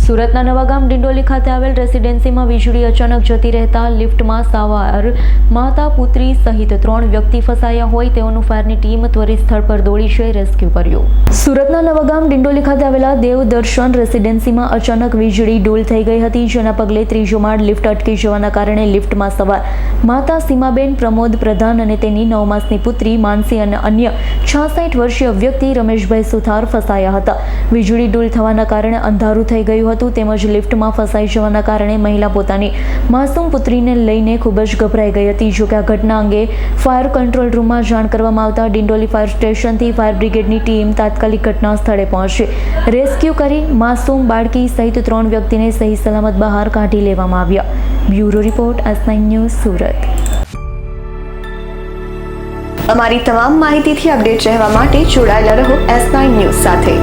સુરતના નવાગામ ડિંડોલી ખાતે આવેલ રેસિડેન્સીમાં વીજળી અચાનક જતી રહેતા લિફ્ટમાં સવાર માતા પુત્રી સહિત 3 વ્યક્તિ ફસાયા હોય તેઓનું ફાયરની ટીમ ત્વરિત સ્થળ પર દોડી જઈ રેસ્ક્યુ કર્યું। સુરતના નવાગામ ડિંડોલી ખાતે આવેલા દેવદર્શન રેસિડેન્સીમાં અચાનક વીજળી ડૂલ થઈ ગઈ હતી, જેના પગલે ત્રીજો માળ લિફ્ટ અટકી જવાના કારણે લિફ્ટમાં સવાર માતા સીમાબેન પ્રમોદ પ્રધાન અને તેની 9 માસની પુત્રી માનસી અને અન્ય 66 વર્ષીય વ્યક્તિ રમેશભાઈ સુથાર ફસાયા હતા। વીજળી ડૂલ થવાના કારણે અંધારું થઈ ગયું હતું તેમજ લિફ્ટમાં ફસાઈ જવાના કારણે મહિલા પોતાની માસૂમ પુત્રીને લઈને ખૂબ જ ગભરાઈ ગઈ હતી। જોકે આ ઘટના અંગે ફાયર કંટ્રોલ રૂમમાં જાણ કરવામાં આવતા ડિંડોલી ફાયર સ્ટેશનથી ફાયર બ્રિગેડની ટીમ તાત્કાલિક ઘટના સ્થળે પહોંચી રેસ્ક્યુ કરી માસૂમ બાળકી સહિત 3 વ્યક્તિને સહી સલામત બહાર કાઢી લેવામાં આવ્યા। Bureau report S9 news Surat. અમારી તમામ માહિતીથી અપડેટ રહેવા માટે જોડાયેલા રહો S9 ન્યૂઝ સાથે।